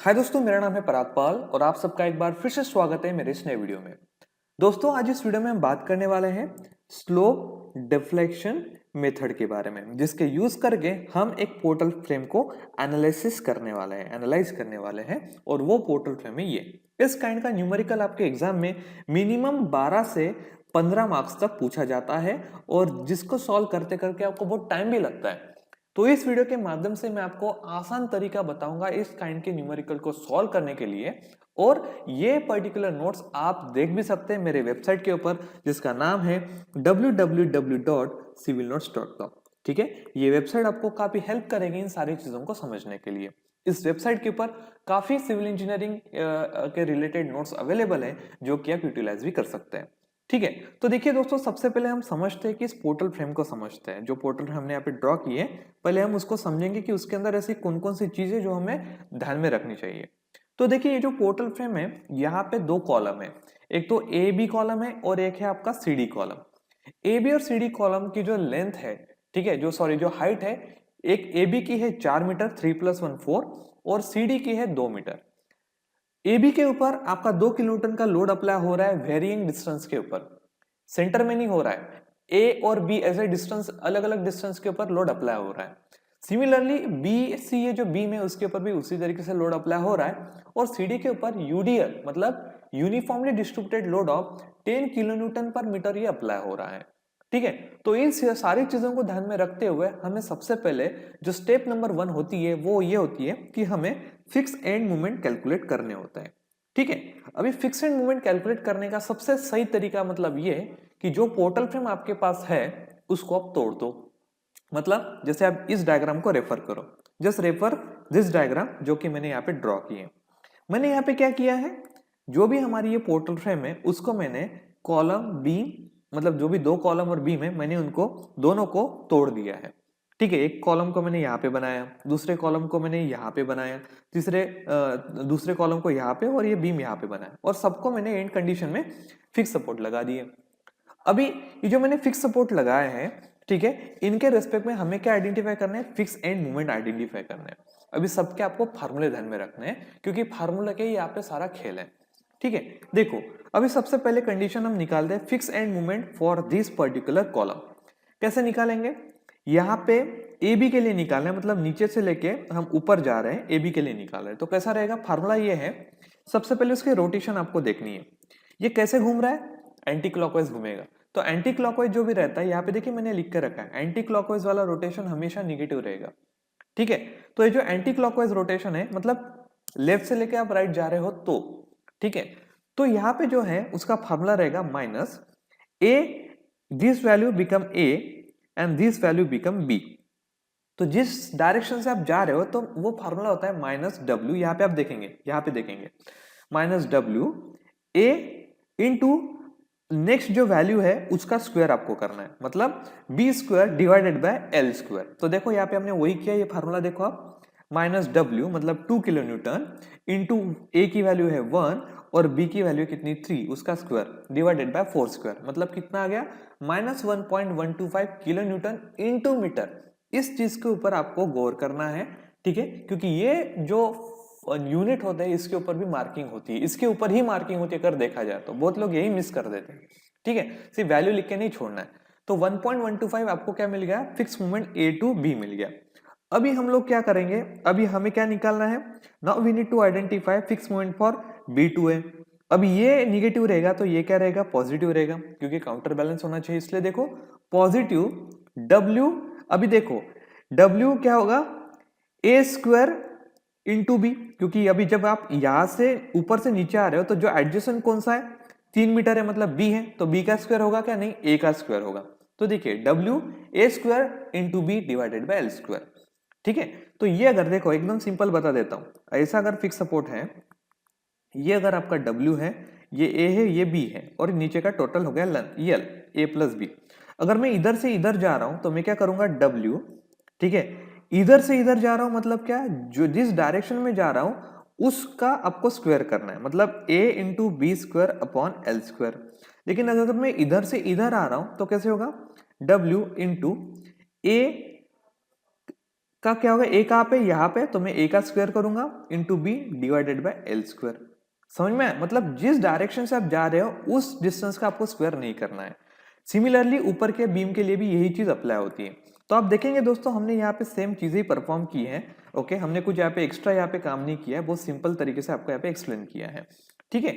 हाय दोस्तों, मेरा नाम है पराग पाल और आप सबका एक बार फिर से स्वागत है मेरे इस नए वीडियो में। दोस्तों, आज इस वीडियो में हम बात करने वाले हैं स्लोप डिफ्लेक्शन मेथड के बारे में, जिसके यूज करके हम एक पोर्टल फ्रेम को एनालाइज करने वाले हैं और वो पोर्टल फ्रेम है ये। इस काइंड का न्यूमेरिकल आपके एग्जाम में मिनिमम 12 से 15 मार्क्स तक पूछा जाता है और जिसको सॉल्व करते करके आपको बहुत टाइम भी लगता है। तो इस वीडियो के माध्यम से मैं आपको आसान तरीका बताऊंगा इस काइंड के न्यूमेरिकल को सॉल्व करने के लिए। और ये पर्टिकुलर नोट्स आप देख भी सकते हैं मेरे वेबसाइट के ऊपर, जिसका नाम है www.civilnotes.com। ठीक है, ये वेबसाइट आपको काफी हेल्प करेगी इन सारी चीजों को समझने के लिए। इस वेबसाइट के ऊपर काफी सिविल इंजीनियरिंग के रिलेटेड नोट्स अवेलेबल है जो कि आप यूटिलाइज भी कर सकते हैं। ठीक है, तो देखिए दोस्तों, सबसे पहले हम समझते हैं कि इस पोर्टल फ्रेम को समझते हैं। जो पोर्टल हमने यहाँ पे ड्रॉ की है, पहले हम उसको समझेंगे कि उसके अंदर ऐसी कौन कौन सी चीजें जो हमें ध्यान में रखनी चाहिए। तो देखिए, ये जो पोर्टल फ्रेम है, यहाँ पे दो कॉलम है। एक तो ए बी कॉलम है और एक है आपका C D column. A B और सी डी कॉलम की जो लेंथ है, ठीक है, जो हाइट है, एक ए बी की है 4 मीटर, 3+1 4, और सी डी की है 2 मीटर। एबी के ऊपर आपका 2 किलोन्यूटन का लोड अप्लाई हो रहा है वेरिएंग डिस्टेंस के ऊपर, सेंटर में नहीं हो रहा है। ए और बी ऐसे डिस्टेंस, अलग अलग डिस्टेंस के ऊपर लोड अप्लाई हो रहा है। सिमिलरली बी सी, ये जो बीम है उसके ऊपर भी उसी तरीके से लोड अप्लाई हो रहा है। और सीडी के ऊपर यूडीएल मतलब uniformly distributed load of 10 kilonewton पर मीटर ये अप्लाई हो रहा है। ठीक है, तो इन सारी चीजों को ध्यान में रखते हुए हमें सबसे पहले जो स्टेप नंबर 1 होती है वो ये होती है कि हमें फिक्स एंड मूवमेंट कैलकुलेट करने होता है। ठीक है, अभी फिक्स एंड मूवमेंट कैलकुलेट करने का सबसे सही तरीका मतलब ये कि जो पोर्टल फ्रेम आपके पास है उसको आप तोड़ दो। मतलब जैसे आप इस डायग्राम को रेफर करो, जस्ट रेफर दिस डायग्राम जो कि मैंने यहाँ पे ड्रॉ की है। मैंने यहाँ पे क्या किया है, जो भी हमारी ये पोर्टल फ्रेम है उसको मैंने कॉलम बीम, मतलब जो भी दो कॉलम और बीम है, मैंने उनको दोनों को तोड़ दिया है। ठीक है, एक कॉलम को मैंने यहाँ पे बनाया, दूसरे कॉलम को मैंने यहाँ पे बनाया, दूसरे कॉलम को यहाँ पे, और ये बीम यहाँ पे बनाया, और सबको मैंने एंड कंडीशन में फिक्स सपोर्ट लगा दिए। अभी ये जो मैंने फिक्स सपोर्ट लगाए हैं, ठीक है, इनके रेस्पेक्ट में हमें क्या आइडेंटिफाई करना है, फिक्स एंड मूवमेंट आइडेंटिफाई करना है। अभी सबके आपको फार्मूले ध्यान में रखने हैं क्योंकि फार्मूला के यहाँ पे सारा खेल है। ठीक है, देखो, अभी सबसे पहले कंडीशन हम निकालते हैं fix and movement for this particular column. कैसे निकालेंगे, यहाँ पे ए बी के लिए निकालना है, मतलब नीचे से लेके हम ऊपर जा रहे हैं, ए बी के लिए निकाल रहे हैं। तो कैसा रहेगा, फार्मूला ये है, सबसे पहले उसकी रोटेशन आपको देखनी है। ये कैसे घूम रहा है, एंटी क्लॉकवाइज घूमेगा। तो एंटी क्लॉकवाइज जो भी रहता है, यहाँ पे देखिए मैंने लिख के रखा है, एंटी क्लॉकवाइज वाला रोटेशन हमेशा निगेटिव रहेगा। ठीक है, तो ये जो एंटी क्लॉकवाइज रोटेशन है, मतलब लेफ्ट से लेके आप राइट जा रहे हो तो, ठीक है, तो यहाँ पे जो है उसका फार्मूला रहेगा minus A, this value become A and this value become B. तो जिस डायरेक्शन से आप जा रहे हो तो वो फार्मूला होता है माइनस डब्ल्यू, यहाँ पे आप देखेंगे, यहाँ पे देखेंगे minus W A into next जो वैल्यू है उसका स्क्वायर आपको करना है, मतलब B square divided by L square. तो देखो यहाँ पे हमने वही किया, ये फार्मूला देखो आप, माइनस डब्ल्यू मतलब 2 किलो न्यूटन इंटू ए की वैल्यू है 1 और बी की वैल्यू कितनी 3, उसका स्क्वायर डिवाइडेड बाय 4 स्क्वायर, मतलब कितना आ गया, minus 1.125 kilo newton into metre. इस चीज के ऊपर आपको गौर करना है। ठीक है, क्योंकि ये जो यूनिट होता है इसके ऊपर भी मार्किंग होती है, इसके ऊपर ही मार्किंग होती है, अगर देखा जाए तो बहुत लोग यही मिस कर देते हैं। ठीक है, सिर्फ वैल्यू लिख के नहीं छोड़ना है। तो 1.125 आपको क्या मिल गया, fix movement A to B मिल गया। अभी हम लोग क्या करेंगे, अभी हमें क्या निकालना है, now we need to identify fix movement for B to A. अभी ये निगेटिव रहेगा तो ये क्या रहेगा, पॉजिटिव रहेगा, क्योंकि काउंटर बैलेंस होना चाहिए, इसलिए देखो पॉजिटिव डब्ल्यू। अभी देखो डब्ल्यू क्या होगा, ए स्क्वायर इंटू बी, क्योंकि अभी जब आप यहां से ऊपर से नीचे आ रहे हो तो जो एडजेसेंट कौन सा है, 3 मीटर है, मतलब बी है, तो बी का स्क्वायर होगा क्या, नहीं, ए का स्क्वायर होगा। तो देखिए W A square into B divided by L square. ठीक है, तो ये अगर देखो एकदम सिंपल बता देता हूं, ऐसा अगर फिक्स सपोर्ट है, ये अगर आपका डब्ल्यू है, ये ए है, ये बी है, और नीचे का टोटल हो गया यल, ए प्लस बी। अगर मैं इधर से इधर जा रहा हूं तो मैं क्या करूंगा, डब्ल्यू, ठीक है, इधर से इधर जा रहा हूं मतलब क्या, जो जिस डायरेक्शन में जा रहा हूं उसका आपको स्क्वायर करना है, मतलब A into B square upon L square. लेकिन अगर मैं इधर से इधर आ रहा हूं तो कैसे होगा, डब्ल्यू इंटू ए का क्या होगा, ए कहाँ पे, यहाँ पे, तो मैं ए का स्क्वायर करूंगा into B divided by L square. समझ में आया? मतलब जिस डायरेक्शन से आप जा रहे हो उस डिस्टेंस का आपको स्क्वायर नहीं करना है। सिमिलरली ऊपर के बीम के लिए भी यही चीज अप्लाई होती है। तो आप देखेंगे दोस्तों हमने यहाँ पे सेम चीजें ही परफॉर्म की है। ओके, हमने कुछ यहाँ पे एक्स्ट्रा यहाँ पे काम नहीं किया है, बहुत सिंपल तरीके से आपको यहाँ पे एक्सप्लेन किया है। ठीक है,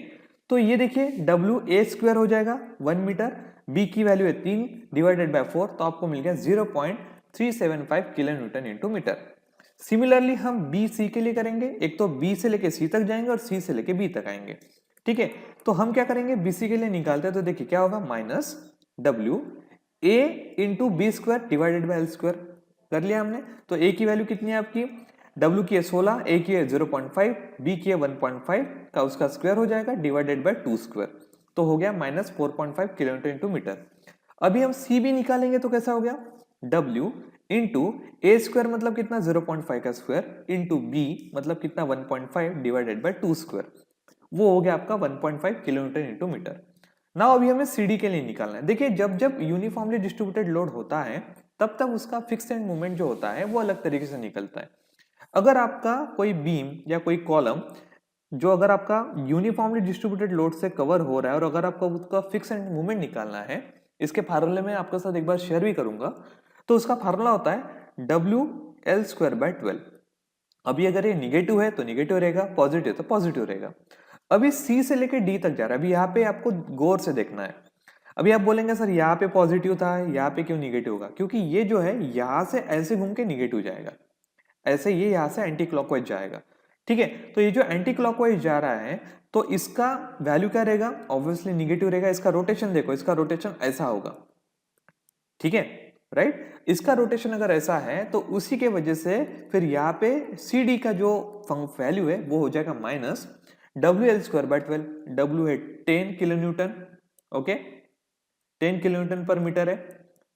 तो ये देखिए डब्ल्यू ए स्क्वायर हो जाएगा 1 मीटर, बी की वैल्यू है 3 डिवाइडेड बाय 4, तो आपको मिल गया 0.375 kilo newton into metre. Similarly हम बी सी के लिए करेंगे, एक तो बी से लेके सी तक जाएंगे और सी से लेके बी तक आएंगे। ठीक है, तो हम क्या करेंगे, बीसी के लिए निकालते हैं, तो देखिए क्या होगा, minus W A into B square divided by L square. कर लिया हमने। तो ए की वैल्यू कितनी है आपकी, डब्ल्यू की है 16, ए की है 0.5, बी की है 1.5 का उसका स्क्वायर हो जाएगा डिवाइडेड बाय 2 स्क्वायर, तो हो गया माइनस 4.5 किलोमीटर इंटू मीटर। अभी हम सी भी निकालेंगे तो कैसा हो गया, डब्ल्यू इंटू ए स्क्वायर मतलब कितना 0.5 का स्क्वायर इंटू बी मतलब कितना 1.5 डिवाइडेड बाय 2 स्क्वायर, वो हो गया आपका 1.5 किलोमीटर इंटू मीटर। नाउ अभी हमें सीडी के लिए निकालना है। देखिए जब जब यूनिफॉर्मली डिस्ट्रीब्यूटेड लोड होता है तब तब उसका फिक्स एंड मूवमेंट जो होता है वो अलग तरीके से निकलता है। अगर आपका कोई बीम या कोई कॉलम जो अगर आपका यूनिफॉर्मली डिस्ट्रीब्यूटेड लोड से कवर हो रहा है और अगर आपको उसका फिक्स एंड मूवमेंट निकालना है, इसके फार्मूले में आपके साथ एक बार शेयर भी करूंगा, तो उसका फार्मूला होता है डब्ल्यू एल स्क्वायर बाय 12। अभी अगर ये निगेटिव है तो निगेटिव रहेगा, पॉजिटिव तो पॉजिटिव रहेगा। अभी सी से लेके डी तक जा रहा है, अभी यहाँ पे आपको गौर से देखना है। अभी आप बोलेंगे सर यहाँ पे पॉजिटिव था, यहाँ पे क्यों निगेटिव होगा, क्योंकि ये जो है यहाँ से ऐसे घूम के निगेटिव जाएगा, ऐसे ये यहाँ से एंटी क्लॉकवाइज जाएगा। ठीक है, तो ये जो एंटी क्लॉकवाइज जा रहा है तो इसका वैल्यू क्या रहेगा, ऑब्वियसली निगेटिव रहेगा। इसका रोटेशन देखो, इसका रोटेशन ऐसा होगा। ठीक है, राइट, इसका रोटेशन अगर ऐसा है तो उसी के वजह से फिर यहाँ पे सी डी का जो वैल्यू है वो हो जाएगा minus W L square by 12। W है 10 kilo Newton, okay, 10 kilo Newton पर मीटर है।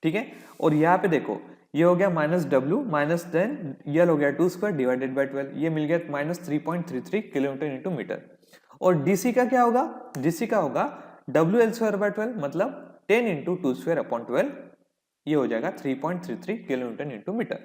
ठीक है, और यहाँ पे देखो ये हो गया माइनस डब्ल्यू माइनस 10, यल हो गया 2 स्क्वायर डिवाइडेड बाय 12, ये मिल गया माइनस 3.33 किलोमीटर इंटू मीटर। और डीसी का क्या होगा, डीसी का होगा डब्ल्यू एल स्क्वायर बाय 12 मतलब 10 इंटू 2 स्क्वायर अपॉन 12, ये हो जाएगा 3.33 किलोमीटर इंटू मीटर।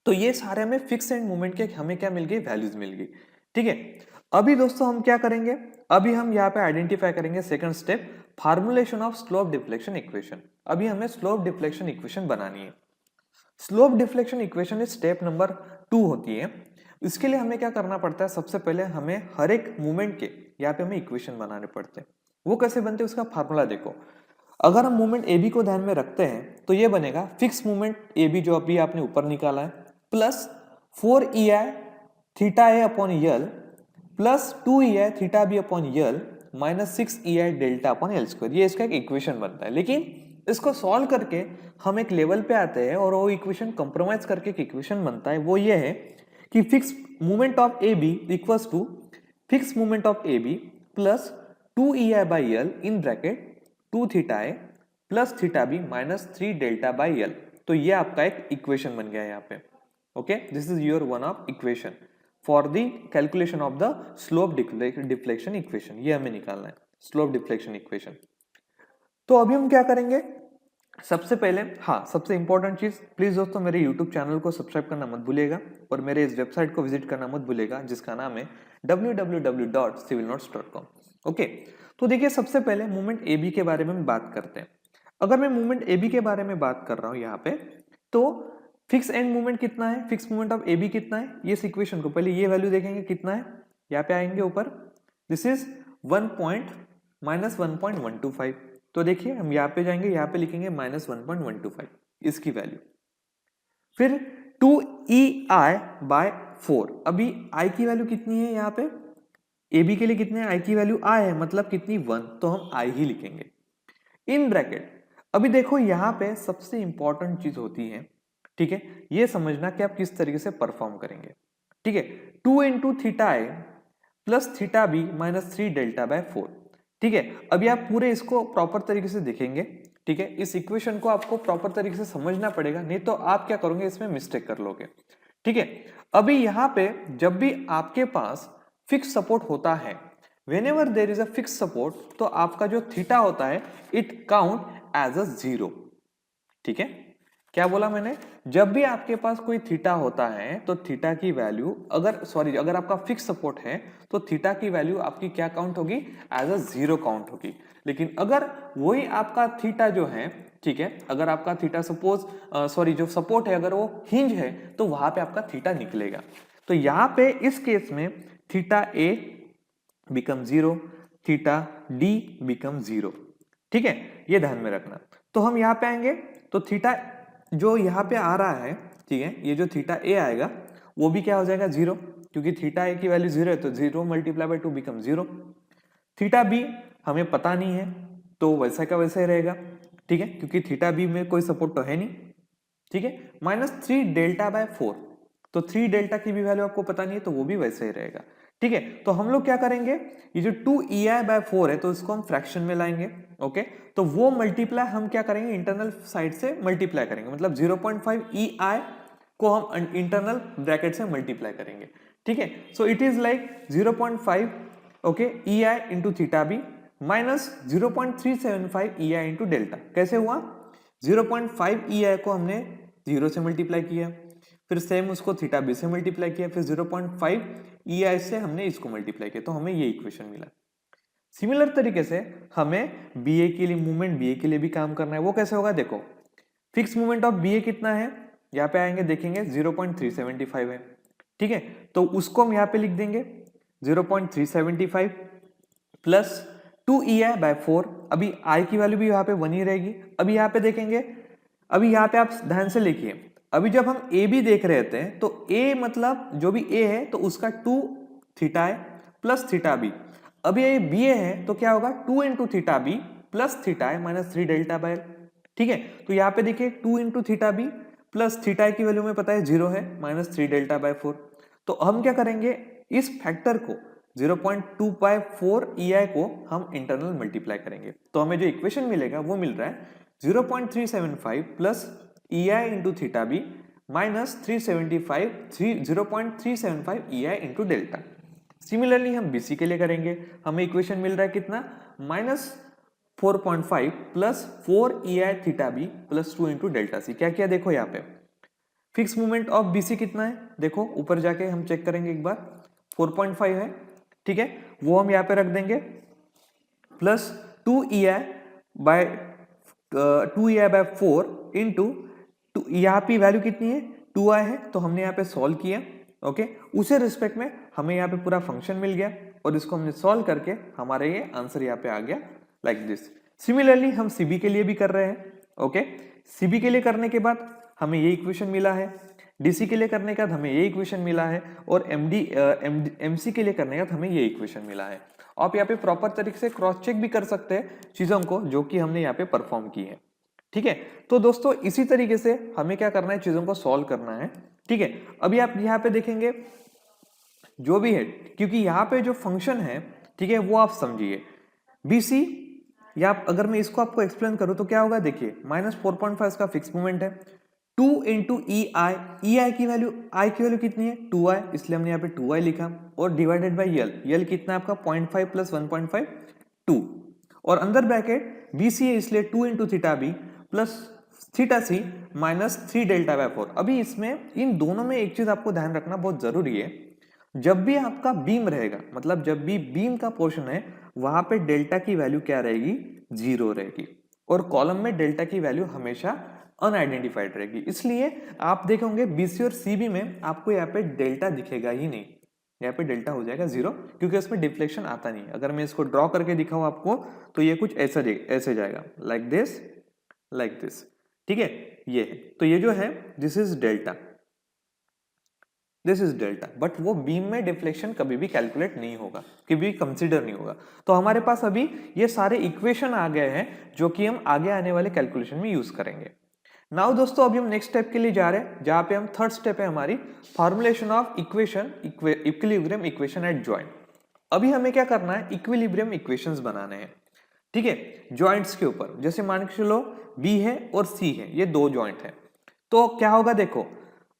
तो ये सारे हमें फिक्स एंड मूवमेंट के हमें क्या मिल गई, वैल्यूज मिल गई। ठीक है, अभी दोस्तों हम क्या करेंगे, अभी हम यहाँ पे आइडेंटिफाई करेंगे second step, formulation of slope deflection equation. अभी हमें स्लोप डिफ्लेक्शन इक्वेशन बनानी है। Slope deflection equation is step number 2 होती है। इसके लिए हमें क्या करना पड़ता है, सबसे पहले हमें हर एक मूवमेंट के यहाँ पे हमें इक्वेशन बनाने पड़ते हैं। वो कैसे बनते हैं, उसका फार्मूला देखो। अगर हम मूवमेंट ए बी को ध्यान में रखते हैं तो ये बनेगा फिक्स मूवमेंट ए बी जो अभी आपने ऊपर निकाला है plus 4EI theta A upon L plus 2EI theta B upon L minus 6EI delta upon L square, ये इसका एक इक्वेशन बनता है। लेकिन इसको सॉल्व करके हम एक लेवल पे आते हैं और वो इक्वेशन कंप्रोमाइज करके एक इक्वेशन बनता है, वो ये है कि fix movement of A B equals to fix movement of A B plus 2EI by L in bracket 2 theta A plus theta B minus 3 delta by L. तो ये आपका एक इक्वेशन बन गया है यहाँ पे। Okay, this is your one of equation for the calculation of the slope deflection equation. ये हमें निकालना है स्लोप डिफ्लेक्शन इक्वेशन। तो अभी हम क्या करेंगे, सबसे पहले हाँ, सबसे इंपॉर्टेंट चीज, प्लीज दोस्तों मेरे यूट्यूब चैनल को सब्सक्राइब करना मत भूलिएगा और मेरे इस वेबसाइट को विजिट करना मत भूलिएगा जिसका नाम है www.civilnotes.com। ओके, तो देखिए सबसे पहले मूवमेंट ए बी के बारे में बात करते हैं। अगर मैं मूवमेंट ए बी के बारे में बात कर रहा हूं यहाँ पे, तो फिक्स एंड मूवमेंट कितना है, fix movement of A B कितना है, ये इक्वेशन को पहले ये वैल्यू देखेंगे कितना है, यहाँ पे आएंगे ऊपर, दिस इज 1.125। तो देखिए हम यहाँ पे जाएंगे, यहाँ पे लिखेंगे -1.125 इसकी वैल्यू। फिर 2EI बाय 4, अभी I की वैल्यू कितनी है यहाँ पे, ए बी के लिए कितने I की वैल्यू I है मतलब कितनी 1, तो हम I ही लिखेंगे इन ब्रैकेट। अभी देखो यहाँ पे सबसे इंपॉर्टेंट चीज होती है, ठीक है, ये समझना कि आप किस तरीके से परफॉर्म करेंगे। ठीक है, 2 into theta A plus theta B minus 3 delta by 4। ठीक है, अभी आप पूरे इसको प्रॉपर तरीके से देखेंगे। ठीक है, इस इक्वेशन को आपको प्रॉपर तरीके से समझना पड़ेगा, नहीं तो आप क्या करोगे, इसमें मिस्टेक कर लोगे। ठीक है, अभी यहाँ पे जब भी आपके पास फिक्स सपोर्ट होता है, whenever there is a fixed support, तो आपका जो थीटा होता है इट काउंट एज अ 0। ठीक है, क्या बोला मैंने, जब भी आपके पास कोई थीटा होता है तो थीटा की वैल्यू अगर आपका फिक्स सपोर्ट है तो थीटा की वैल्यू आपकी क्या काउंट होगी, एज अ 0 काउंट होगी। लेकिन अगर वही आपका थीटा जो है, ठीक है, अगर आपका थीटा जो सपोर्ट है अगर वो हिंज है तो वहां पे आपका थीटा निकलेगा। तो यहाँ पे इस केस में थीटा ए बिकम 0, थीटा डी बिकम 0, ठीक है, ये ध्यान में रखना। तो हम यहाँ पे आएंगे तो थीटा जो यहाँ पे आ रहा है, ठीक है, ये जो थीटा ए आएगा वो भी क्या हो जाएगा 0, क्योंकि थीटा ए की वैल्यू 0 है तो 0 multiply by 2 become 0। Theta B हमें पता नहीं है तो वैसा का वैसा ही रहेगा, ठीक है, क्योंकि थीटा बी में कोई सपोर्ट तो है नहीं, ठीक है, -3 डेल्टा बाय 4, तो 3 डेल्टा की भी वैल्यू आपको पता नहीं है तो वो भी वैसे ही रहेगा, ठीक है। तो हम लोग क्या करेंगे, ये जो 2ei/4 है तो इसको हम फ्रैक्शन में लाएंगे, ओके। तो वो मल्टीप्लाई हम क्या करेंगे, इंटरनल साइड से मल्टीप्लाई करेंगे, मतलब 0.5 ei को हम इंटरनल ब्रैकेट से मल्टीप्लाई करेंगे, ठीक है। So it is like 0.5, okay, ei into theta B minus 0.375 ei into delta. कैसे हुआ, 0.5 ei को हमने 0 से मल्टीप्लाई किया, फिर सेम उसको थीटा बी से मल्टीप्लाई किया, फिर 0.5 ei से हमने इसको मल्टीप्लाई किया, तो हमें ये इक्वेशन मिला। सिमिलर तरीके से हमें बीए के लिए, मूवमेंट बीए के लिए भी काम करना है। वो कैसे होगा, देखो, फिक्स मूवमेंट ऑफ बीए कितना है, यहाँ पे आएंगे देखेंगे 0.375 है, ठीक है। तो उसको हम यहाँ पे लिख देंगे 0.375 प्लस 2ei/4, अभी आई की वैल्यू भी यहाँ पे 1 ही रहेगी। अभी यहाँ पे देखेंगे, अभी यहाँ पे आप ध्यान से लिखिए, अभी जब हम ए बी देख रहे थे तो ए मतलब जो भी ए है तो उसका 2 थीटा है प्लस थीटा बी। अभी ये बी है तो क्या होगा, 2 into theta B plus theta है -3 डेल्टा बाय, ठीक है। तो यहाँ पे देखिए 2 into theta B plus theta की वैल्यू में पता है 0 है, -3 डेल्टा बाय 4। तो हम क्या करेंगे, इस फैक्टर को 0.2/4 ei को हम इंटरनल मल्टीप्लाई करेंगे, तो हमें जो इक्वेशन मिलेगा वो मिल रहा है 0.375 plus ei into theta B minus 0.375 ei into delta. Similarly हम बीसी के लिए करेंगे, हमें इक्वेशन मिल रहा है कितना, -4.5 plus 4 ei theta B plus 2 into delta C. क्या किया देखो, यहाँ पे फिक्स मूवमेंट ऑफ बीसी कितना है, देखो ऊपर जाके हम चेक करेंगे एक बार, 4.5 है, ठीक है, वो हम यहाँ पे रख देंगे प्लस 2ei/4 इंटू, यहाँ पे वैल्यू कितनी है 2i है, तो हमने यहाँ पे सॉल्व किया, ओके। उसे रिस्पेक्ट में हमें यहाँ पे पूरा फंक्शन मिल गया और इसको हमने सॉल्व करके हमारे ये आंसर यहाँ पे आ गया लाइक दिस। सिमिलरली हम सीबी के लिए भी कर रहे हैं, ओके। सीबी के लिए करने के बाद हमें ये इक्वेशन मिला है, डीसी के लिए करने का हमें ये इक्वेशन मिला है, और एमसी के लिए करने का हमें ये इक्वेशन मिला है। आप यहाँ पे प्रॉपर तरीके से क्रॉस चेक भी कर सकते हैं चीजों को जो कि हमने यहाँ पे परफॉर्म की है, ठीक है। तो दोस्तों इसी तरीके से हमें क्या करना है, चीजों को सॉल्व करना है, ठीक है। अभी आप यहाँ पे देखेंगे जो भी है, क्योंकि यहाँ पे जो फंक्शन है, ठीक है, वो आप समझिए बीसी, या अगर मैं इसको आपको एक्सप्लेन करूं तो क्या होगा, देखिए -4.5 का फिक्स मूवमेंट है, 2 इंटू ei की वैल्यू, आई की वैल्यू कितनी है 2i, इसलिए हमने यहाँ पे 2i लिखा, और डिवाइडेड बाय यल कितना है आपका 0.5 प्लस 1.5 2, और अंदर ब्रैकेट बीसी है इसलिए 2 into theta B plus theta C -3 delta by 4। अभी इसमें इन दोनों में एक चीज आपको ध्यान रखना बहुत जरूरी है, जब भी आपका बीम रहेगा, मतलब जब भी बीम का पोर्शन है वहां पे डेल्टा की वैल्यू क्या रहेगी, 0 रहेगी, और कॉलम में डेल्टा की वैल्यू हमेशा अनआइडेंटिफाइड रहेगी। इसलिए आप देखेंगे बीसी और सीबी में आपको यहाँ पे डेल्टा दिखेगा ही नहीं, यहाँ पे डेल्टा हो जाएगा 0, क्योंकि उसमें डिफ्लेक्शन आता नहीं। अगर मैं इसको ड्रॉ करके दिखाऊं आपको तो ये कुछ ऐसे जाएगा, लाइक दिस, ठीक है, ये है। तो ये जो है दिस इज डेल्टा, बट वो बीम में डिफ्लेक्शन कभी भी कैलकुलेट नहीं होगा, कभी कंसीडर नहीं होगा। तो हमारे पास अभी ये सारे इक्वेशन आ गए हैं जो कि हम आगे आने वाले कैलकुलेशन में यूज करेंगे। नाउ दोस्तों अभी हम नेक्स्ट स्टेप के लिए जा रहे हैं, जहां पे हम थर्ड स्टेप है हमारी formulation of equilibrium equation eight joint. अभी हमें क्या करना है, इक्विलिब्रियम इक्वेशंस बनाने हैं, ठीक है, जॉइंट्स के ऊपर। जैसे मान के चलो बी है और सी है, ये दो जॉइंट है, तो क्या होगा देखो,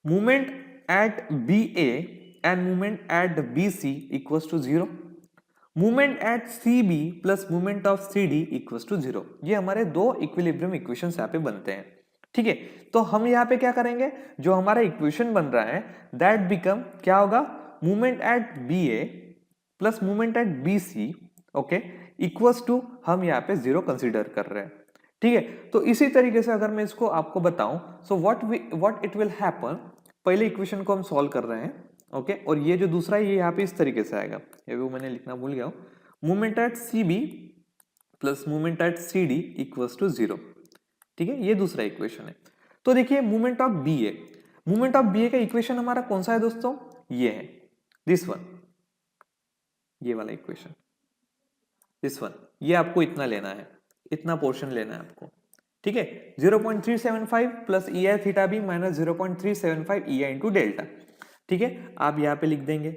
movement at BA and movement at BC equals to 0, movement at CB plus movement of CD equals to 0। ये हमारे दो इक्विलिब्रियम इक्वेशंस यहाँ पे बनते हैं, ठीक है। तो हम यहाँ पे क्या करेंगे, जो हमारा इक्वेशन बन रहा है दैट बिकम क्या होगा, movement at B A plus movement at B C, okay, equals to हम यहाँ पे 0 कंसीडर कर रहे हैं। ठीक है, तो इसी तरीके से अगर मैं इसको आपको बताऊं, so what it will happen, पहले इक्वेशन को हम सॉल्व कर रहे हैं, ओके, और ये जो दूसरा है ये यहाँ पे इस तरीके से आएगा, ये भी मैंने लिखना भूल गया हूं, movement at C B plus movement at C D equals to 0। ठीक है, ये दूसरा इक्वेशन है। तो देखिए movement of B A, movement of B A का इक्वेशन हमारा कौन सा है दोस्तों, ये है दिस वन, ये वाला इक्वेशन, दिस वन, ये आपको इतना लेना है, इतना पोर्शन लेना है आपको। ठीक है, 0.375 plus E I theta B minus 0.375 E I into delta. ठीक है, आप यहां पे लिख देंगे।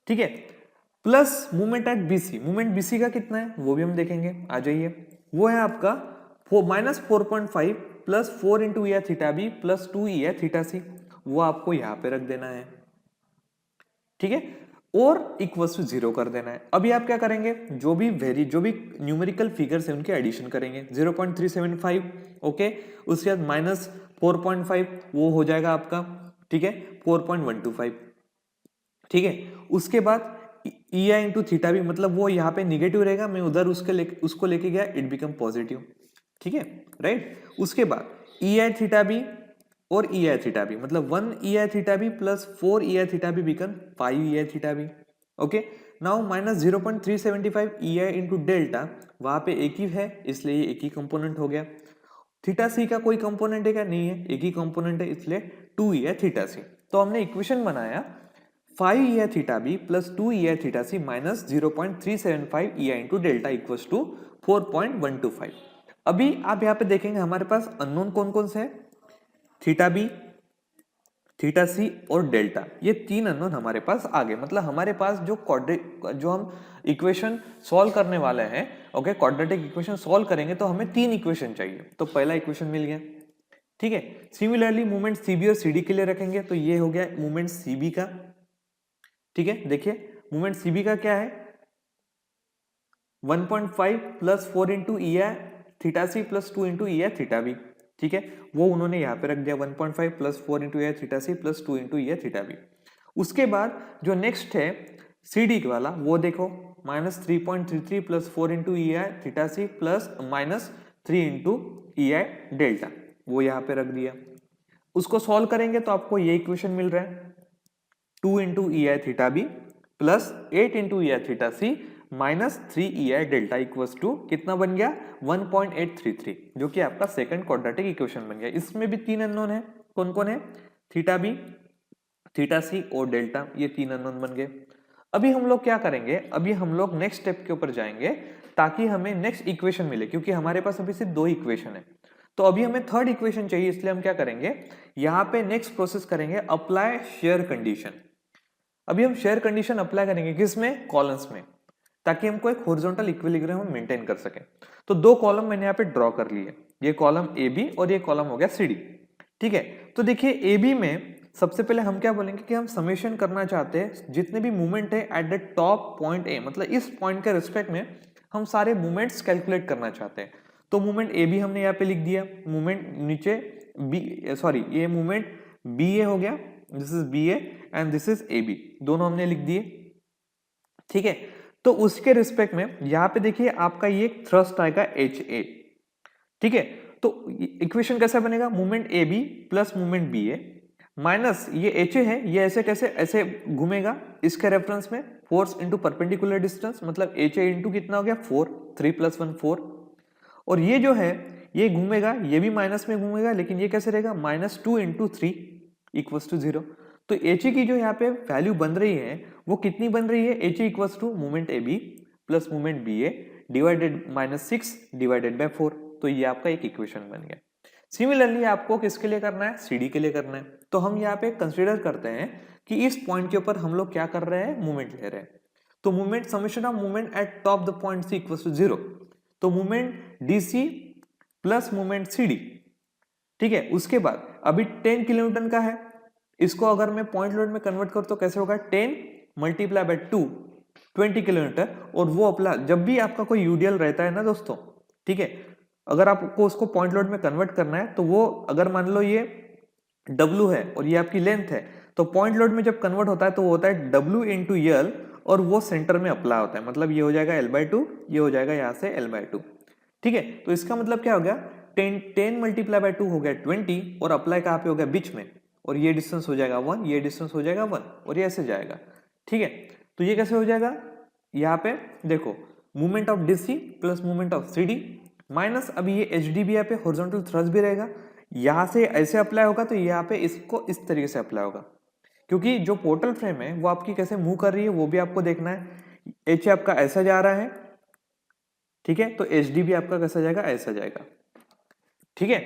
ठीक है, plus movement eight BC, movement BC का कितना है वो भी हम देखेंगे, आ जाइए, वो है आपका -4.5 plus 4 into E I theta B plus 2 E I theta सी, वो आपको यहां पे रख देना है। ठीक है, और इक्वल्स टू 0 कर देना है। अभी आप क्या करेंगे, जो भी न्यूमेरिकल फिगर्स है उनके एडिशन करेंगे, 0.375, ओके, उसके बाद माइनस 4.5 वो हो जाएगा आपका, ठीक है, 4.125। ठीक है, उसके बाद ई आई इंटू थीटा भी, मतलब वो यहाँ पे निगेटिव रहेगा, मैं उधर उसको लेके गया, इट बिकम पॉजिटिव। ठीक है, राइट, उसके बाद ई आई थीटा बी और ई आई थीटा बी, मतलब 1 E I theta B plus 4 E I theta B become 5 E I theta B. Okay, now minus 0.375 E I into delta, वहां पे एक ही है इसलिए ये एक ही कंपोनेंट हो गया। थीटा सी का कोई कंपोनेंट है क्या, नहीं है, एक ही कंपोनेंट है इसलिए 2 ई आई थीटा सी। तो हमने इक्वेशन बनाया 5 E I theta B plus 2 E I theta C minus 0.375 E I into delta equals to 4.125। अभी आप यहाँ पे देखेंगे हमारे पास अननोन कौन कौन से है, थीटा बी, थीटा सी और डेल्टा, ये तीन अननोन हमारे पास आ गए। मतलब हमारे पास जो हम इक्वेशन सॉल्व करने वाले हैं, ओके, क्वाड्रेटिक इक्वेशन सॉल्व करेंगे तो हमें 3 इक्वेशन चाहिए, तो पहला इक्वेशन मिल गया। ठीक है, सिमिलरली मूवमेंट सीबी और सीडी के लिए रखेंगे, तो ये हो गया मूवमेंट सीबी का। ठीक है, देखिए मूवमेंट सीबी का क्या है, 1.5 plus 4 into E I theta C plus 2 into E I theta B. ठीक है, वो उन्होंने यहाँ पे रख दिया 1.5 प्लस 4 इंटू ए थीटा सी प्लस 2 इंटू ए थीटा बी। उसके बाद जो नेक्स्ट है सी डी वाला, वो देखो minus 3.33 plus 4 into E I theta C plus minus 3 into E I delta, वो यहाँ पे रख दिया। उसको सॉल्व करेंगे तो आपको ये इक्वेशन मिल रहा है 2 into E I theta B plus 8 into E I theta C minus 3 E I delta equals to कितना बन गया 1.833, जो कि आपका सेकंड क्वाड्रेटिक इक्वेशन बन गया। इसमें भी 3 अननोन है, कौन कौन है, थीटा बी, थीटा सी और डेल्टा, ये 3 अननोन बन गए। अभी हम लोग क्या करेंगे, अभी हम लोग नेक्स्ट स्टेप के ऊपर जाएंगे ताकि हमें नेक्स्ट इक्वेशन मिले, क्योंकि हमारे पास अभी सिर्फ 2 इक्वेशन है। तो अभी हमें थर्ड इक्वेशन चाहिए, इसलिए हम क्या करेंगे, यहाँ पे नेक्स्ट प्रोसेस करेंगे अप्लाई शेयर कंडीशन। अभी हम शेयर कंडीशन अप्लाई करेंगे किसमें, कॉलम्स में, ताकि हमको एक हॉरिजॉन्टल इक्विलिब्रियम हम मेंटेन कर सके। तो 2 कॉलम मैंने यहाँ पे ड्रॉ कर लिए, ये कॉलम ए बी और ये कॉलम हो गया सी डी। ठीक है, तो देखिए ए बी में सबसे पहले हम क्या बोलेंगे कि हम समेशन करना चाहते हैं जितने भी मूवमेंट है at the top point A, मतलब इस पॉइंट के रिस्पेक्ट में हम सारे मूवमेंट्स कैलकुलेट करना चाहते हैं। तो मूवमेंट ए बी हमने यहाँ पे लिख दिया, मूवमेंट नीचे बी, सॉरी ये मूवमेंट बी ए हो गया, this is B A and this is A B, दोनों हमने लिख दिए। ठीक है, तो उसके रिस्पेक्ट में यहां पे देखिए आपका ये थ्रस्ट आएगा एच ए। ठीक है, तो इक्वेशन कैसा बनेगा, movement A B plus movement B A minus ये एच ए है, ये ऐसे कैसे ऐसे घूमेगा इसके रेफरेंस में, फोर्स इंटू परपेंडिकुलर डिस्टेंस, मतलब एच ए इंटू कितना हो गया 4, 3 + 1 4, और ये जो है ये घूमेगा, ये भी माइनस में घूमेगा, लेकिन ये कैसे रहेगा -2 इंटू 3 इक्वल्स टू 0। तो एच की जो यहाँ पे वैल्यू बन रही है वो कितनी बन रही है, H equals to movement A B plus movement B A divided -6 divided by 4। तो ये आपका एक इक्वेशन बन गया। सिमिलरली आपको किसके लिए करना है, सी डी के लिए करना है। तो हम यहाँ पे कंसिडर करते हैं कि इस पॉइंट के ऊपर हम लोग क्या कर रहे हैं, मूवमेंट ले रहे हैं। तो movement summation of movement at top the point C equals to 0। तो movement D C plus movement C D. ठीक है, उसके बाद अभी 10 किलोन्यूटन का है, इसको अगर मैं पॉइंट लोड में कन्वर्ट कर तो कैसे होगा, 10 मल्टीप्लाई बाय 2 20 किलोमीटर। और वो अपना जब भी आपका कोई यूडीएल रहता है ना दोस्तों, ठीक है, अगर आपको उसको पॉइंट लोड में कन्वर्ट करना है तो वो अगर मान लो ये W है और ये आपकी लेंथ है, तो पॉइंट लोड में जब कन्वर्ट होता है तो वो होता है W इंटू यल, और वो सेंटर में अप्लाई होता है, मतलब ये हो जाएगा L/2, ये हो जाएगा यहाँ से L/2। ठीक है, तो इसका मतलब क्या हो गया, 10 मल्टीप्लाई बाय 2 हो गया 20, और अप्लाई कहाँ पे हो गया, बीच में, और ये डिस्टेंस हो जाएगा 1, ये डिस्टेंस हो जाएगा 1, और ये ऐसे जाएगा। ठीक है, तो ये कैसे हो जाएगा, यहाँ पे देखो movement of DC plus movement of CD minus, अभी ये एच डी भी यहाँ पे हॉरिजॉन्टल थ्रस्ट भी रहेगा, यहाँ से ऐसे अप्लाई होगा तो यहाँ पे इसको इस तरीके से अप्लाई होगा, क्योंकि जो पोर्टल फ्रेम है वो आपकी कैसे मूव कर रही है वो भी आपको देखना है। एच आपका ऐसा जा रहा है, ठीक है, तो एच डी भी आपका कैसा जाएगा, ऐसा जाएगा। ठीक है,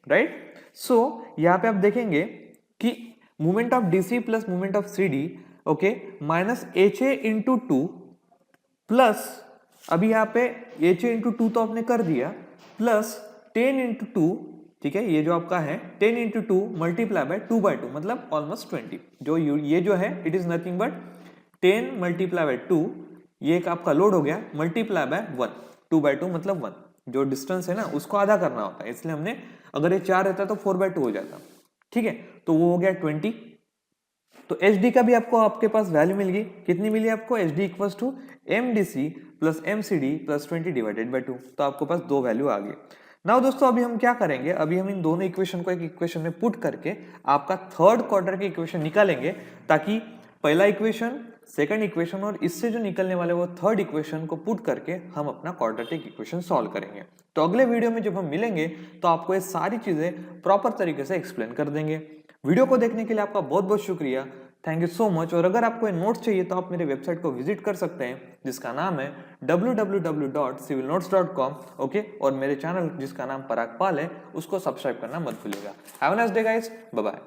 राइट। सो यहाँ पे आप देखेंगे कि movement of DC plus movement of CD, okay, minus H A into two plus, अभी यहाँ पे एच ए इंटू टू तो आपने कर दिया, प्लस 10 इंटू टू, ठीक है, ये जो आपका है 10 इंटू टू मल्टीप्लाई बाय 2/2, मतलब ऑलमोस्ट 20। जो ये जो है it is nothing but 10 multiply by 2, ये एक आपका लोड हो गया, मल्टीप्लाई बाय 1, 2/2 मतलब 1, जो डिस्टेंस है ना उसको आधा करना होता है, इसलिए हमने, अगर ये 4 रहता तो 4/2 हो जाता। ठीक है, तो वो हो गया 20। तो एच डी का भी आपको आपके पास वैल्यू मिल गई, कितनी मिली आपको, H D equals to M D C plus M C D plus 20 divided by 2, तो आपके पास दो वैल्यू आ गई। नाउ दोस्तों अभी हम क्या करेंगे, अभी हम इन दोनों इक्वेशन को एक इक्वेशन में पुट करके आपका थर्ड क्वाड्रेंट की इक्वेशन निकालेंगे, ताकि पहला इक्वेशन, सेकंड इक्वेशन और इससे जो निकलने वाले वो थर्ड इक्वेशन को पुट करके हम अपना क्वाड्रेटिक इक्वेशन सॉल्व करेंगे। तो अगले वीडियो में जब हम मिलेंगे तो आपको ये सारी चीजें प्रॉपर तरीके से एक्सप्लेन कर देंगे। वीडियो को देखने के लिए आपका बहुत बहुत शुक्रिया, थैंक यू सो मच। और अगर आपको नोट्स चाहिए तो आप मेरे वेबसाइट को विजिट कर सकते हैं, जिसका नाम है www.civilnotes.com, ओके, और मेरे चैनल जिसका नाम पराग पाल है उसको सब्सक्राइब करना मत भूलिएगा। Have a nice day guys, bye bye.